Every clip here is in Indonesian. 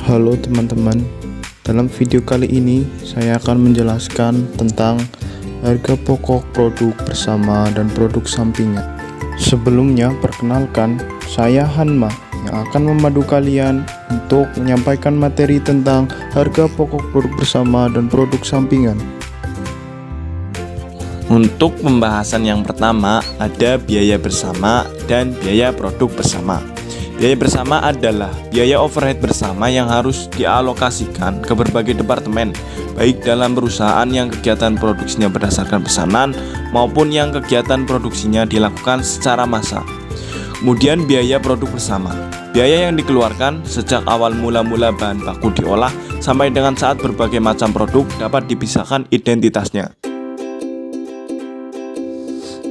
Halo teman-teman, dalam video kali ini saya akan menjelaskan tentang harga pokok produk bersama dan produk sampingan. Sebelumnya perkenalkan, saya Hanma yang akan memandu kalian untuk menyampaikan materi tentang harga pokok produk bersama dan produk sampingan. Untuk pembahasan yang pertama, ada biaya bersama dan biaya produk bersama. Biaya bersama adalah biaya overhead bersama yang harus dialokasikan ke berbagai departemen, baik dalam perusahaan yang kegiatan produksinya berdasarkan pesanan maupun yang kegiatan produksinya dilakukan secara massal. Kemudian biaya produk bersama, biaya yang dikeluarkan sejak awal mula-mula bahan baku diolah sampai dengan saat berbagai macam produk dapat dipisahkan identitasnya.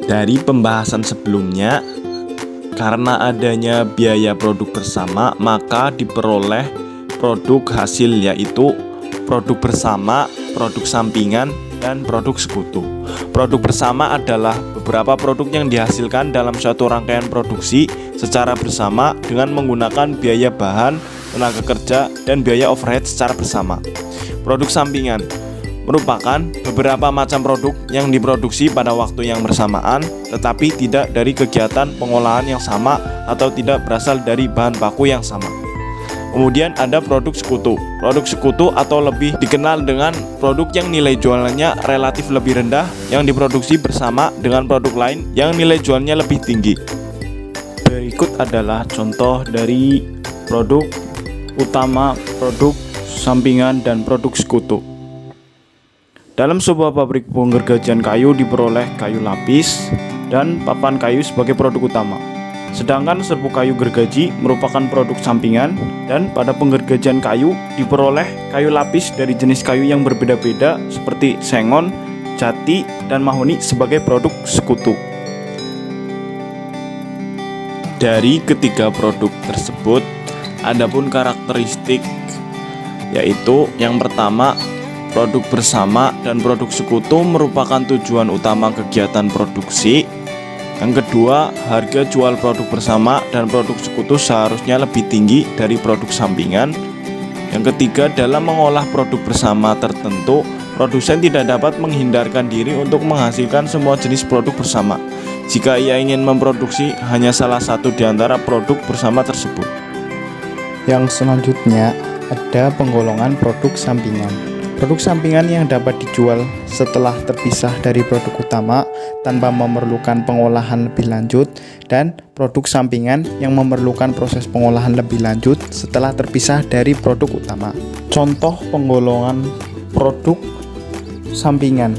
Dari pembahasan sebelumnya, karena adanya biaya produk bersama, maka diperoleh produk hasil, yaitu produk bersama, produk sampingan, dan produk sekutu. Produk bersama adalah beberapa produk yang dihasilkan dalam suatu rangkaian produksi secara bersama dengan menggunakan biaya bahan, tenaga kerja, dan biaya overhead secara bersama. Produk sampingan merupakan beberapa macam produk yang diproduksi pada waktu yang bersamaan tetapi tidak dari kegiatan pengolahan yang sama atau tidak berasal dari bahan baku yang sama. Kemudian ada produk sekutu. Produk sekutu atau lebih dikenal dengan produk yang nilai jualnya relatif lebih rendah yang diproduksi bersama dengan produk lain yang nilai jualnya lebih tinggi. Berikut adalah contoh dari produk utama, produk sampingan, dan produk sekutu. Dalam sebuah pabrik penggergajian kayu diperoleh kayu lapis dan papan kayu sebagai produk utama. Sedangkan serbuk kayu gergaji merupakan produk sampingan, dan pada penggergajian kayu diperoleh kayu lapis dari jenis kayu yang berbeda-beda seperti sengon, jati, dan mahoni sebagai produk sekutu. Dari ketiga produk tersebut, adapun karakteristik, yaitu yang pertama, produk bersama dan produk sekutu merupakan tujuan utama kegiatan produksi. Yang kedua, harga jual produk bersama dan produk sekutu seharusnya lebih tinggi dari produk sampingan. Yang ketiga, dalam mengolah produk bersama tertentu, produsen tidak dapat menghindarkan diri untuk menghasilkan semua jenis produk bersama jika ia ingin memproduksi hanya salah satu di antara produk bersama tersebut. Yang selanjutnya ada penggolongan produk sampingan. Produk sampingan yang dapat dijual setelah terpisah dari produk utama tanpa memerlukan pengolahan lebih lanjut, dan produk sampingan yang memerlukan proses pengolahan lebih lanjut setelah terpisah dari produk utama. Contoh penggolongan produk sampingan.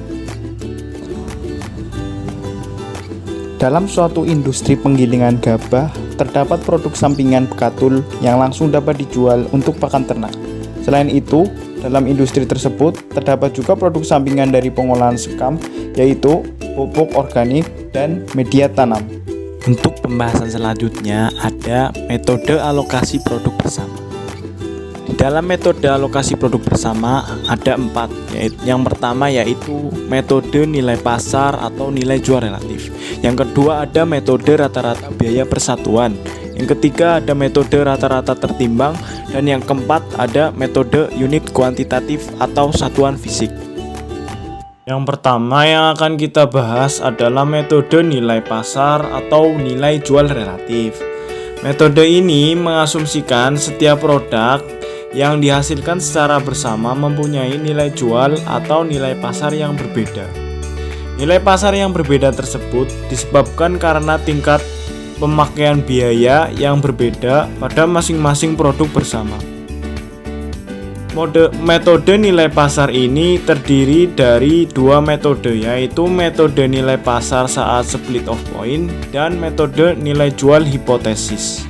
Dalam suatu industri penggilingan gabah, terdapat produk sampingan bekatul yang langsung dapat dijual untuk pakan ternak. Selain itu, dalam industri tersebut terdapat juga produk sampingan dari pengolahan sekam, yaitu pupuk organik dan media tanam. Untuk pembahasan selanjutnya ada metode alokasi produk bersama. Di dalam metode alokasi produk bersama ada 4, yaitu yang pertama yaitu metode nilai pasar atau nilai jual relatif. Yang kedua ada metode rata-rata biaya persatuan. Yang ketiga ada metode rata-rata tertimbang, dan yang keempat ada metode unit kuantitatif atau satuan fisik. Yang pertama yang akan kita bahas adalah metode nilai pasar atau nilai jual relatif. Metode ini mengasumsikan setiap produk yang dihasilkan secara bersama mempunyai nilai jual atau nilai pasar yang berbeda. Nilai pasar yang berbeda tersebut disebabkan karena tingkat pemakaian biaya yang berbeda pada masing-masing produk bersama. Metode nilai pasar ini terdiri dari 2 metode, yaitu metode nilai pasar saat split off point dan metode nilai jual hipotesis.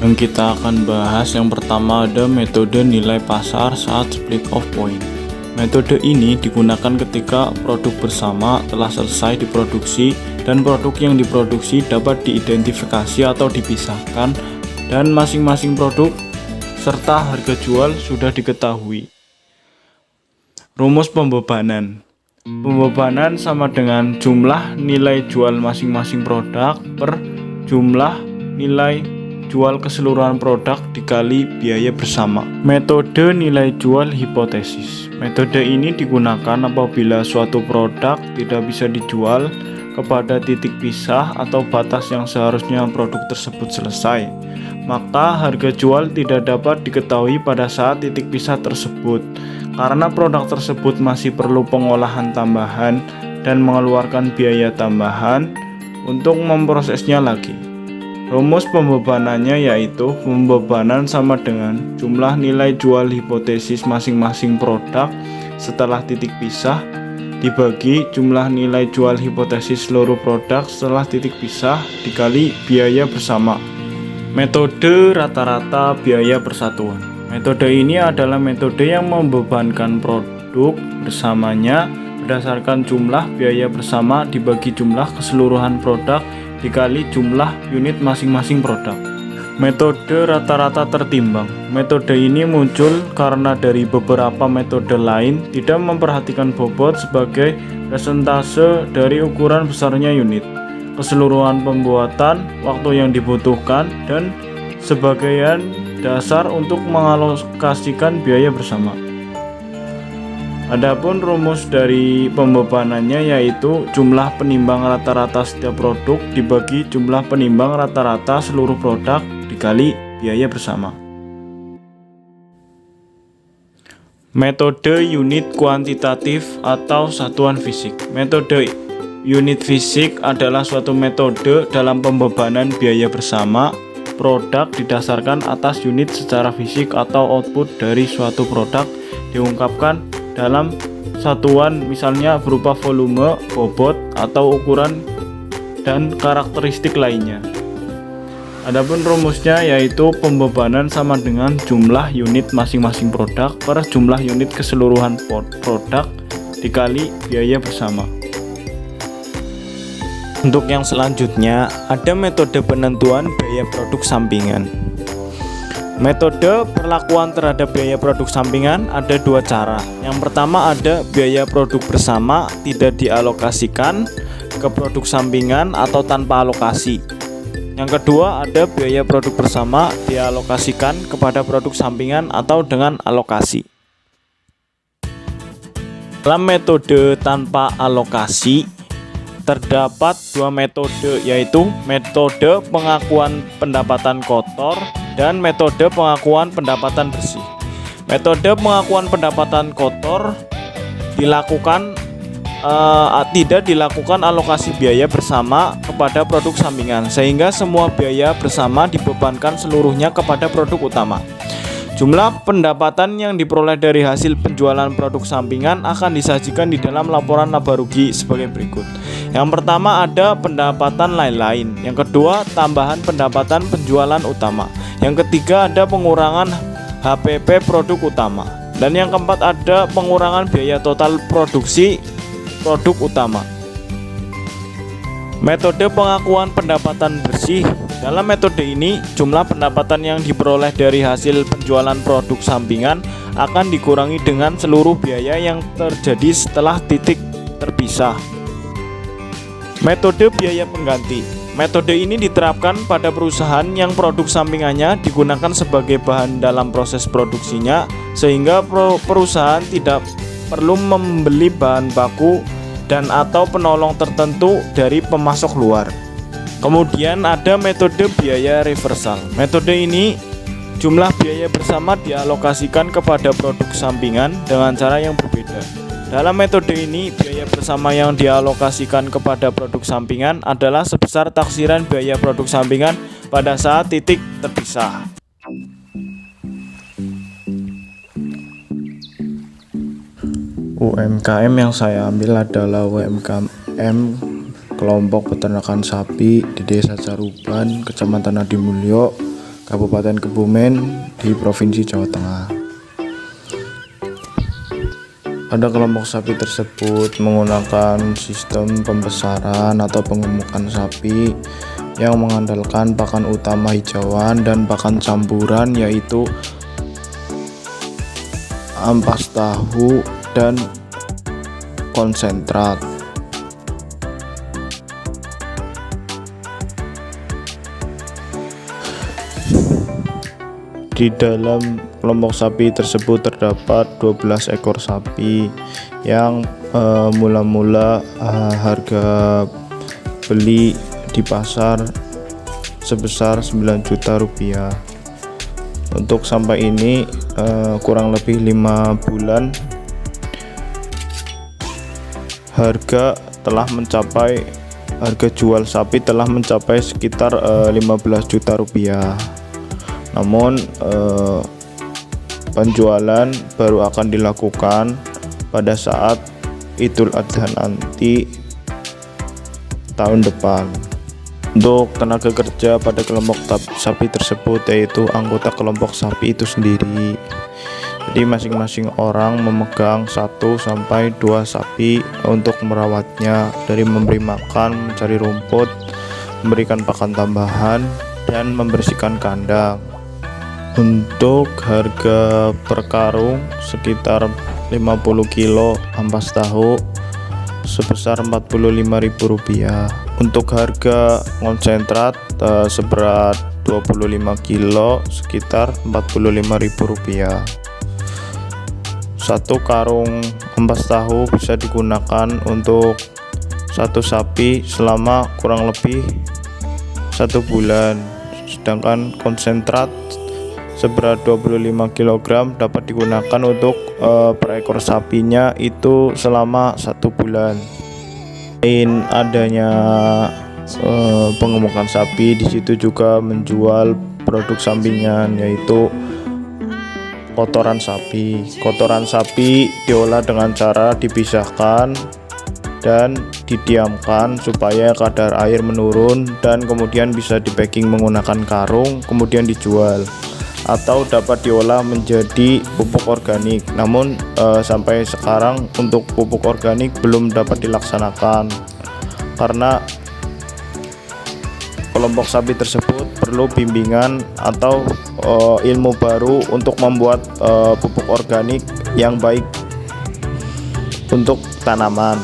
Yang kita akan bahas yang pertama ada metode nilai pasar saat split off point. Metode ini digunakan ketika produk bersama telah selesai diproduksi dan produk yang diproduksi dapat diidentifikasi atau dipisahkan, dan masing-masing produk serta harga jual sudah diketahui. Rumus pembebanan. Pembebanan sama dengan jumlah nilai jual masing-masing produk per jumlah nilai jual keseluruhan produk dikali biaya bersama. Metode nilai jual hipotesis. Metode ini digunakan apabila suatu produk tidak bisa dijual kepada titik pisah atau batas yang seharusnya produk tersebut selesai. Maka harga jual tidak dapat diketahui pada saat titik pisah tersebut, karena produk tersebut masih perlu pengolahan tambahan dan mengeluarkan biaya tambahan untuk memprosesnya lagi. Rumus pembebanannya yaitu pembebanan sama dengan jumlah nilai jual hipotesis masing-masing produk setelah titik pisah dibagi jumlah nilai jual hipotesis seluruh produk setelah titik pisah dikali biaya bersama. Metode rata-rata biaya persatuan. Metode ini adalah metode yang membebankan produk bersamanya berdasarkan jumlah biaya bersama dibagi jumlah keseluruhan produk dikali jumlah unit masing-masing produk. Metode rata-rata tertimbang. Metode ini muncul karena dari beberapa metode lain tidak memperhatikan bobot sebagai persentase dari ukuran besarnya unit, keseluruhan pembuatan, waktu yang dibutuhkan, dan sebagian dasar untuk mengalokasikan biaya bersama. Adapun rumus dari pembebanannya yaitu jumlah penimbang rata-rata setiap produk dibagi jumlah penimbang rata-rata seluruh produk dikali biaya bersama. Metode unit kuantitatif atau satuan fisik. Metode unit fisik adalah suatu metode dalam pembebanan biaya bersama produk didasarkan atas unit secara fisik atau output dari suatu produk diungkapkan dalam satuan, misalnya berupa volume, bobot, atau ukuran dan karakteristik lainnya. Adapun rumusnya yaitu pembebanan sama dengan jumlah unit masing-masing produk per jumlah unit keseluruhan produk dikali biaya bersama. Untuk yang selanjutnya, ada metode penentuan biaya produk sampingan. Metode perlakuan terhadap biaya produk sampingan ada dua cara. Yang pertama ada biaya produk bersama tidak dialokasikan ke produk sampingan atau tanpa alokasi. Yang kedua ada biaya produk bersama dialokasikan kepada produk sampingan atau dengan alokasi. Dalam metode tanpa alokasi terdapat dua metode, yaitu metode pengakuan pendapatan kotor dan metode pengakuan pendapatan bersih. Metode pengakuan pendapatan kotor tidak dilakukan alokasi biaya bersama kepada produk sampingan, sehingga semua biaya bersama dibebankan seluruhnya kepada produk utama. Jumlah pendapatan yang diperoleh dari hasil penjualan produk sampingan akan disajikan di dalam laporan laba rugi sebagai berikut. Yang pertama ada pendapatan lain-lain. Yang kedua tambahan pendapatan penjualan utama. Yang ketiga ada pengurangan HPP produk utama. Dan yang keempat ada pengurangan biaya total produksi produk utama. Metode pengakuan pendapatan bersih. Dalam metode ini, jumlah pendapatan yang diperoleh dari hasil penjualan produk sampingan akan dikurangi dengan seluruh biaya yang terjadi setelah titik terpisah. Metode biaya pengganti. Metode ini diterapkan pada perusahaan yang produk sampingannya digunakan sebagai bahan dalam proses produksinya, sehingga perusahaan tidak perlu membeli bahan baku dan atau penolong tertentu dari pemasok luar. Kemudian ada metode biaya reversal. Metode ini jumlah biaya bersama dialokasikan kepada produk sampingan dengan cara yang berbeda. Dalam metode ini biaya bersama yang dialokasikan kepada produk sampingan adalah sebesar taksiran biaya produk sampingan pada saat titik terpisah. UMKM yang saya ambil adalah UMKM kelompok peternakan sapi di Desa Caruban, Kecamatan Adimulyo, Kabupaten Kebumen di Provinsi Jawa Tengah. Pada kelompok sapi tersebut menggunakan sistem pembesaran atau pengemukan sapi yang mengandalkan pakan utama hijauan dan pakan campuran, yaitu ampas tahu dan konsentrat. Di dalam kelompok sapi tersebut terdapat 12 ekor sapi yang mula-mula harga beli di pasar sebesar 9 juta rupiah. Untuk sampai ini kurang lebih 5 bulan harga jual sapi telah mencapai sekitar 15 juta rupiah. Namun penjualan baru akan dilakukan pada saat Idul Adha nanti tahun depan. Untuk tenaga kerja pada kelompok sapi tersebut yaitu anggota kelompok sapi itu sendiri. Jadi masing-masing orang memegang 1 sampai 2 sapi untuk merawatnya, dari memberi makan, mencari rumput, memberikan pakan tambahan, dan membersihkan kandang. Untuk harga per karung sekitar 50 kilo ampas tahu sebesar Rp45.000. Untuk harga konsentrat seberat 25 kilo sekitar Rp45.000. Satu karung ampas tahu bisa digunakan untuk satu sapi selama kurang lebih 1 bulan, sedangkan konsentrat seberat 25 kg dapat digunakan untuk per ekor sapinya itu selama 1 bulan. Selain adanya pengemukan sapi, di situ juga menjual produk sampingan yaitu kotoran sapi. Kotoran sapi diolah dengan cara dipisahkan dan didiamkan supaya kadar air menurun, dan kemudian bisa di-packing menggunakan karung kemudian dijual, atau dapat diolah menjadi pupuk organik. Namun sampai sekarang untuk pupuk organik belum dapat dilaksanakan karena kelompok sapi tersebut perlu bimbingan atau ilmu baru untuk membuat pupuk organik yang baik untuk tanaman.